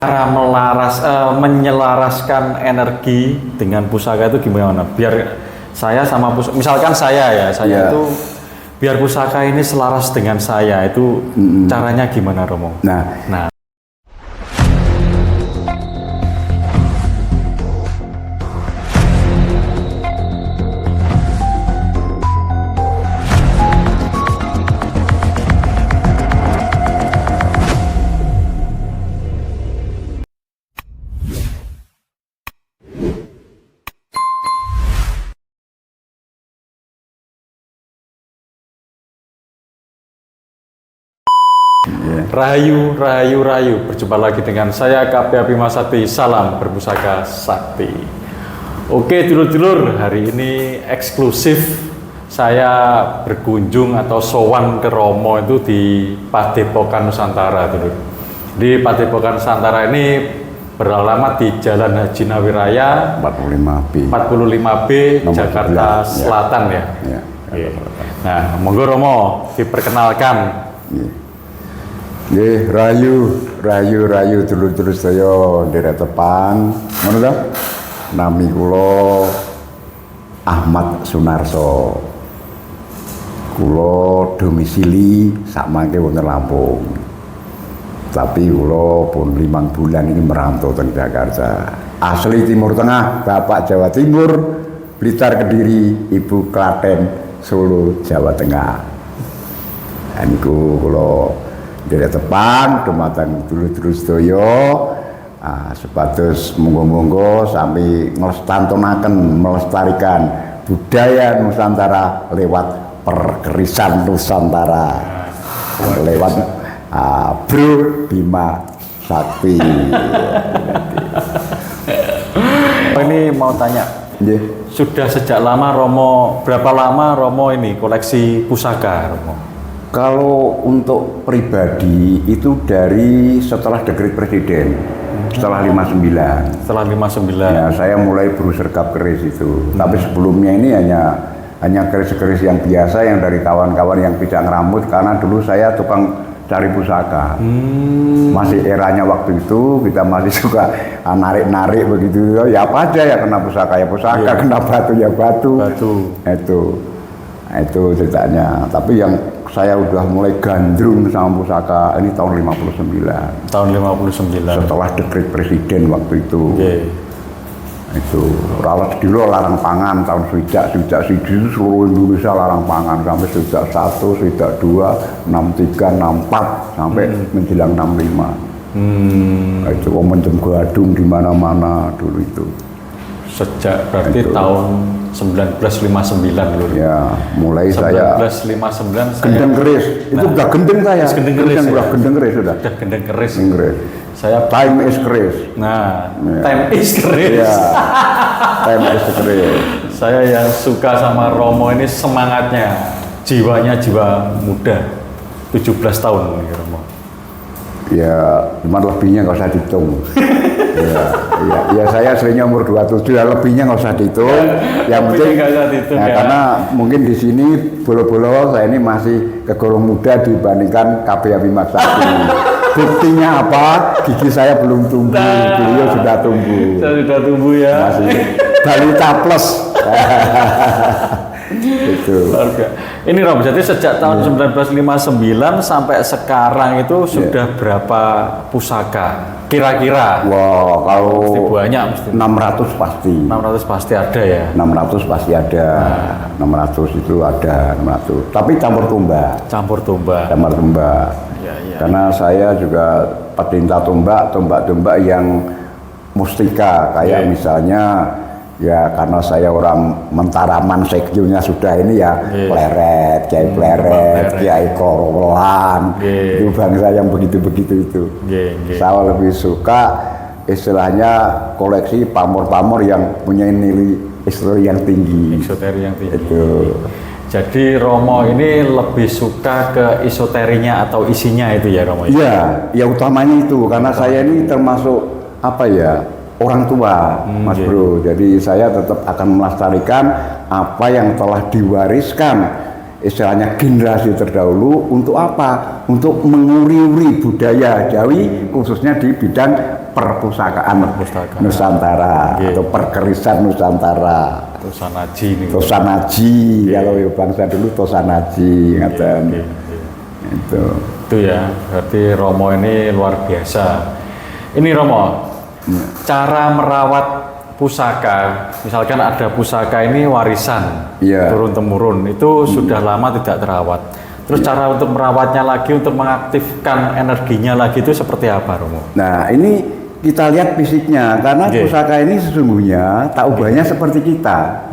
cara menyelaraskan energi dengan pusaka itu gimana? Biar saya sama pusaka, misalkan saya Ya. itu biar pusaka ini selaras dengan saya itu caranya gimana, Romo? Nah, Rahayu, berjumpa lagi dengan saya KP Bima Sakti, salam berpusaka sakti. Oke dulur-dulur, hari ini eksklusif saya berkunjung atau sowan ke Romo itu di Padepokan Nusantara dulur. Di Padepokan Nusantara ini beralamat di Jalan Haji Nawiraya 45B Jakarta 11, Selatan ya. Ya. Nah, monggo Romo diperkenalkan. Nggih, rayu dulur-dulur saya nderetepan. Ngono ta? Nami kula Ahmad Sunarso. Kula domisili sakmangke wonten Lampung. Tapi kula pun 5 bulan ini merantau teng Jakarta. Asli Timur Tengah, Bapak Jawa Timur, Blitar Kediri, Ibu Klaten, Solo, Jawa Tengah. Niku kula dari depan dumateng dulur-dulur sedaya sepatus monggo-monggo sami melestarikan budaya Nusantara lewat perkerisan Nusantara lewat Bro Bima Sakti. Ini mau tanya, sudah sejak lama Romo, berapa lama Romo ini koleksi pusaka Romo? Kalau untuk pribadi itu dari setelah dekret presiden, setelah 59. Setelah 59. Ya, saya mulai beruserkap keris itu. Tapi sebelumnya ini hanya keris-keris yang biasa yang dari kawan-kawan yang tidak ngerambut, karena dulu saya tukang cari pusaka. Masih eranya waktu itu kita masih suka narik-narik begitu. Ya apa aja ya, kena pusaka ya pusaka, kena batu ya batu. Itu ceritanya. Tapi yang saya udah mulai gandrung sama pusaka ini tahun 59. Tahun 59. Setelah dekret presiden waktu itu. Itu dulu larang pangan tahun sejak itu seluruh Indonesia larang pangan sampai sejak 1, sejak 2, 63, 64 sampai menjelang 65. Itu momentum gadung di mana-mana dulu itu. Sejak berarti itu tahun 1959 dulu. Ya, mulai 1959 saya gendeng keris. Itu udah gendeng saya. Gendeng keris. Udah gendeng keris sudah. Udah gendeng keris. Saya time is keris. Nah, time is keris. Ya. Time is keris. Saya yang suka sama Romo ini semangatnya, jiwanya jiwa muda. 17 tahun nih Romo. Ya, cuma lebihnya nggak usah dihitung. ya saya aslinya umur 27, ya lebihnya nggak usah dihitung. Yang penting karena mungkin di sini bolo-bolo saya ini masih kegolong muda dibandingkan KB Bima Sakti. Buktinya apa? Gigi saya belum tumbuh, beliau sudah tumbuh. Saya sudah tumbuh ya. Masih balita plus. Gitu. Ini Romo, jadi sejak tahun 1959 sampai sekarang itu sudah berapa pusaka? Kira-kira? Wow, kalau mesti banyak, mesti 600 pasti. 600 pasti ada ya? 600 pasti ada. 600 itu ada 600. Tapi campur tumbak. Campur tumbak. Ya. Karena saya juga pecinta tombak yang mustika kayak misalnya ya, karena saya orang Mentaraman, sekjunya sudah ini ya, Pleret, Kiai Korolan, itu bangsa yang begitu-begitu itu. Saya lebih suka istilahnya koleksi pamor-pamor yang punya nilai histori yang tinggi. Itu. Jadi Romo ini lebih suka ke esoterinya atau isinya itu ya Romo? Iya, ya utamanya itu, karena saya ini termasuk apa ya, orang tua, Mas Bro. Jadi saya tetap akan melestarikan apa yang telah diwariskan istilahnya generasi terdahulu. Untuk apa? Untuk menguri-uri budaya Jawi, khususnya di bidang perpustakaan Nusantara atau perkerisan Nusantara. Tosanaji nih. Tosanaji, kalau bangsa dulu Tosanaji, ngaten. Itu ya, berarti Romo ini luar biasa. Ini Romo, cara merawat pusaka, misalkan ada pusaka ini warisan turun temurun, itu sudah lama tidak terawat. Terus cara untuk merawatnya lagi, untuk mengaktifkan energinya lagi itu seperti apa, Romo? Nah, ini kita lihat fisiknya, karena pusaka ini sesungguhnya tak ubahnya seperti kita.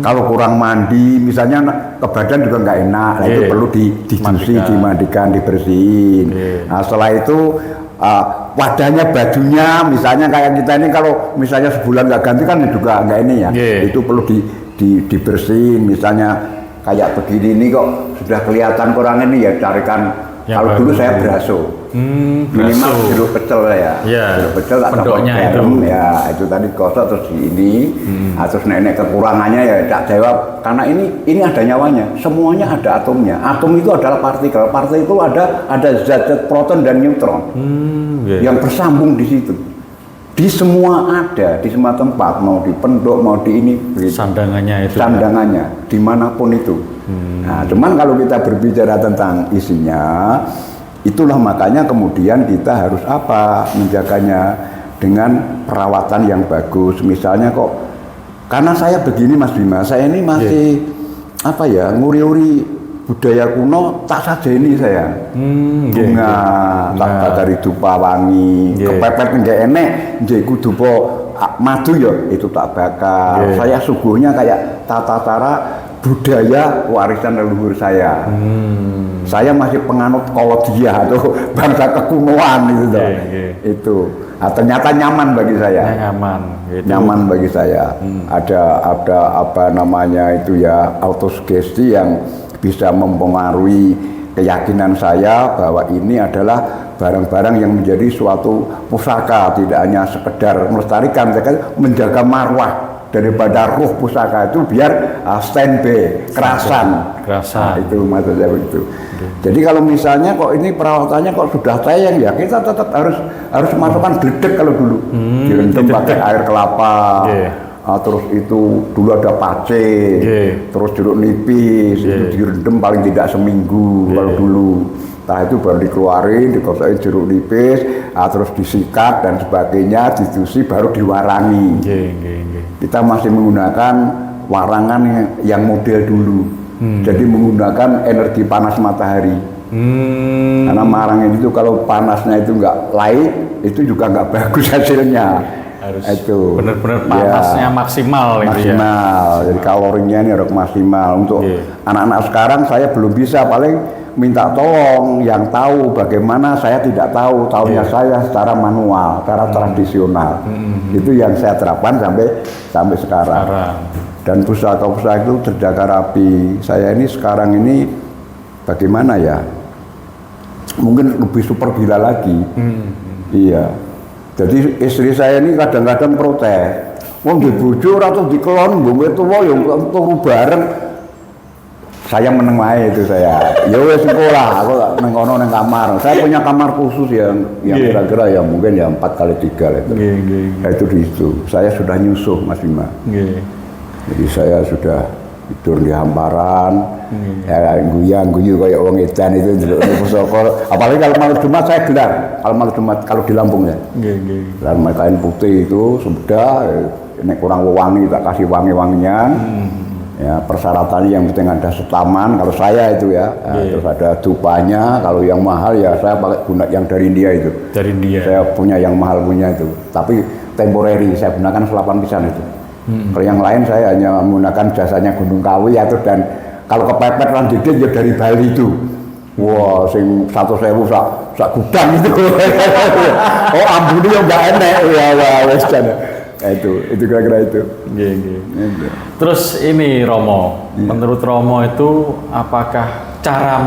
Kalau kurang mandi, misalnya ke badan juga nggak enak, nah itu perlu dicuci, dimandikan, dibersihin. Nah, setelah itu wadahnya, bajunya, misalnya kayak kita ini kalau misalnya sebulan nggak ganti kan juga nggak ini ya. Itu perlu dibersihin, misalnya kayak begini ini kok sudah kelihatan kurang ini ya carikan. Kalau dulu saya beraso, minimal jeruk pecel ya, jeruk pecel tak tambah garam ya, itu tadi gosok terus di ini, terus nenek kekurangannya ya tak jawab, karena ini ada nyawanya, semuanya ada atomnya, atom itu adalah partikel itu ada zat proton dan neutron yang bersambung di situ, di semua ada, di semua tempat, mau di pendok, mau di ini, sandangannya, dimanapun itu. Nah, cuman kalau kita berbicara tentang isinya, itulah makanya kemudian kita harus menjaganya dengan perawatan yang bagus. Misalnya karena saya begini Mas Bima, saya ini masih nguri-uri budaya kuno, tak saja ini saya bunga, tak dari dupa wangi, kepepet nggak enek, jadi kudu madu ya itu tak bakar. Saya suguhnya kayak tata cara budaya warisan leluhur saya. Saya masih penganut Kolodia atau bangsa kekunoan itu. Itu. Nah, ternyata nyaman bagi saya. Nyaman bagi saya. Ada apa namanya itu ya, autosugesti yang bisa mempengaruhi keyakinan saya bahwa ini adalah barang-barang yang menjadi suatu pusaka, tidak hanya sekedar melestarikan, menjaga marwah daripada ruh pusaka itu biar standby, kerasan. Nah, itu maksudnya begitu. Jadi kalau misalnya ini perawatannya sudah tayang ya, kita tetap harus masukkan gledek kalau dulu. Direndam pakai air kelapa. Terus itu dulu ada pace, terus jeruk nipis, itu direndam paling tidak seminggu kalau dulu. Setelah itu baru dikeluarin, dikosokin jeruk nipis, terus disikat dan sebagainya, dicuci, baru diwarangi. Kita masih menggunakan warangan yang model dulu. Jadi menggunakan energi panas matahari. Karena marang itu kalau panasnya itu nggak light, itu juga nggak bagus hasilnya. Harus itu benar-benar panasnya maksimal. Jadi kalorinya ini harus maksimal. Untuk anak-anak sekarang saya belum bisa, paling minta tolong yang tahu, bagaimana saya tidak tahu, tahunya saya secara manual, secara tradisional. Itu yang saya terapkan sampai sekarang. Dan pusaka-pusaka itu terjaga rapi. Saya ini sekarang ini bagaimana ya? Mungkin lebih super gila lagi. Iya. Jadi istri saya ini kadang-kadang protes. Wong di bojo ora tau dikelon mbok tuwa ya turu bareng. Saya meneng wae itu saya. Ya wis sekolah, aku nang kono nang kamar. Saya punya kamar khusus yang kira-kira ya mungkin ya 4x3 lah itu. Itu di situ. Saya sudah nyusuh Mas Bima. Jadi saya sudah tidur di hamparan, guyu kayak wong edan itu ndelok pusaka. Apalagi kalau malam Jumat saya gelar. Kalau malam Jumat kalau di Lampung ya. Gelar kain putih itu sudah nek kurang wewangi tak kasih wangi-wangian. Ya, persyaratannya yang penting ada setaman kalau saya itu ya. Terus ada dupanya, kalau yang mahal ya saya pakai guna yang dari India itu. Dari India. Saya punya yang mahal punya itu. Tapi temporary saya gunakan selapan pisan itu. Kalau yang lain saya hanya menggunakan jasanya Gunung Kawi atau dan kalau kepepet lan didit ya dari Bali itu. Wah, sing 100.000 sak gudang itu. Oh, ambune yo enggak enek ya wis jan. Itu kira-kira itu. Terus ini Romo, menurut Romo itu apakah cara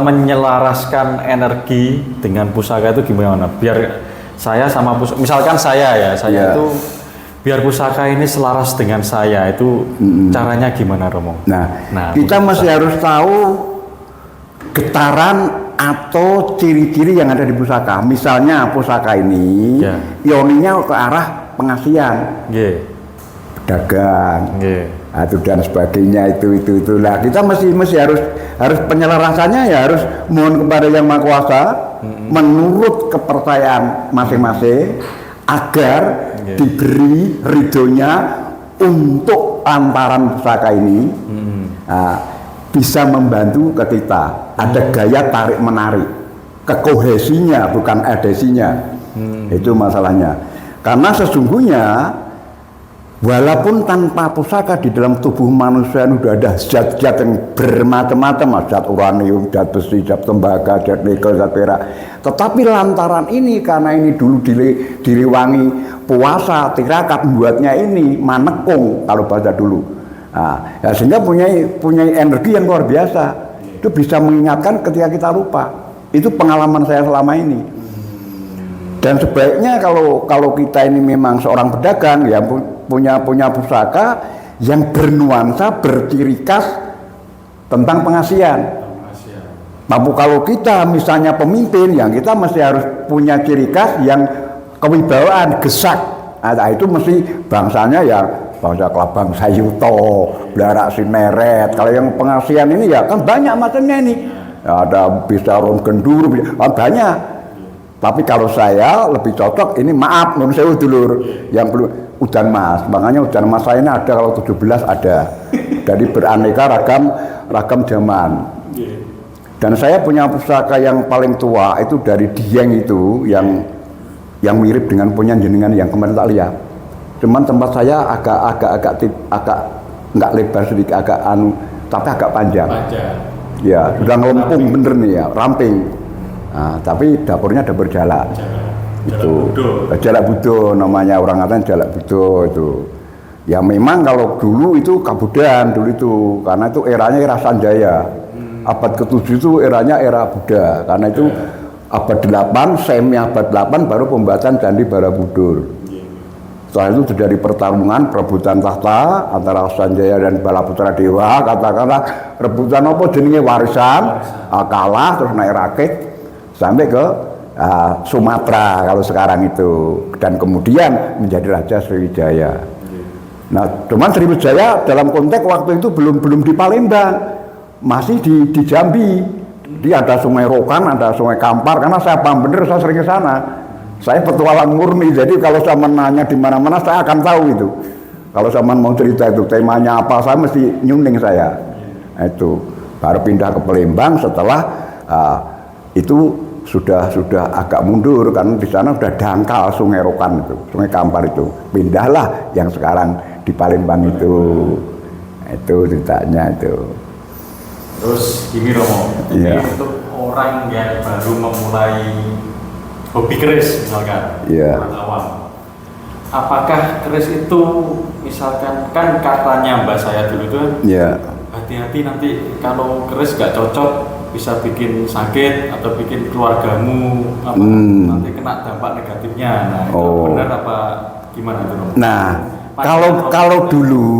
menyelaraskan energi dengan pusaka itu gimana? Biar saya sama misalkan saya itu biar pusaka ini selaras dengan saya itu caranya gimana Romo? Nah kita masih harus tahu getaran atau ciri-ciri yang ada di pusaka. Misalnya pusaka ini Ya. ioninya ke arah pengasihan, Nggih. dagang, Nggih. itu dan sebagainya itu. Lah kita mesti harus penyelarasannya ya harus mohon kepada Yang Maha Kuasa menurut kepercayaan masing-masing agar diberi ridhonya untuk lantaran pusaka ini bisa membantu ke kita. Ada gaya tarik menarik, kekohesinya bukan adhesinya. Itu masalahnya. Karena sesungguhnya walaupun tanpa pusaka di dalam tubuh manusia sudah ada zat-zat yang bermacam-macam, zat uranium, zat besi, zat tembaga, zat nikel, zat perak. Tetapi lantaran ini karena ini dulu direwangi puasa, tirakat, membuatnya ini manekung kalau bahasa dulu. Nah, ya sehingga punya energi yang luar biasa. Itu bisa mengingatkan ketika kita lupa. Itu pengalaman saya selama ini. Dan sebaiknya kalau kita ini memang seorang pedagang ya punya pusaka yang bernuansa berciri khas tentang pengasihan. Tapi kalau kita misalnya pemimpin yang kita mesti harus punya ciri khas yang kewibawaan, gesak. Nah, itu mesti bangsanya ya bangsa Kelabang Sayuto, Blarak Sineret. Kalau yang pengasihan ini ya kan banyak macamnya ini. Ya, ada bisa ron gendur, banyak. Tapi kalau saya lebih cocok ini maaf menurut saya dulur yang belum udan mas. Makanya udan mas saya ini ada kalau 17 ada. Dari beraneka ragam zaman. Dan saya punya pusaka yang paling tua itu dari Dieng itu yang mirip dengan punya jenengan yang kemarin tak lihat. Cuman tempat saya agak nggak lebar sedikit, tapi agak panjang. Ya, sudah ngelempung bener nih ya, ramping. Nah, tapi dapurnya dapur jalak. Itu jalak budo namanya, orang kata jalak budo itu. Ya memang kalau dulu itu Kabudan dulu itu karena itu eranya era Sanjaya. Abad ke-7 itu eranya era Buddha. Karena itu abad 8, semi abad 8 baru pembuatan Candi Borobudur. Setelah itu terjadi pertarungan perebutan tahta antara Sanjaya dan Balaputra Dewa. Katakanlah rebutan apa jenenge warisan, kalah terus naik rakit sampai ke Sumatera kalau sekarang itu, dan kemudian menjadi Raja Sriwijaya. Nah, cuman Sriwijaya dalam konteks waktu itu belum di Palembang, masih di Jambi. Dia ada Sungai Rokan, ada Sungai Kampar. Karena saya paham bener, saya sering ke sana. Saya petualang murni, jadi kalau saya menanya di mana-mana saya akan tahu itu. Kalau saya mau cerita itu temanya apa, saya mesti nyuning saya. Itu baru pindah ke Palembang setelah itu sudah agak mundur karena di sana sudah dangkal Sungai Rokan itu, Sungai Kampar itu. Pindahlah yang sekarang di Palembang itu ceritanya itu. Terus gini Romo, Iya. untuk orang yang baru memulai hobi keris misalkan, orang awam, apakah keris itu misalkan kan katanya mbak saya dulu tuh, hati-hati nanti kalau keris gak cocok bisa bikin sakit atau bikin keluargamu nanti kena dampak negatifnya. Nah, itu benar apa gimana itu? Nah, kalau dulu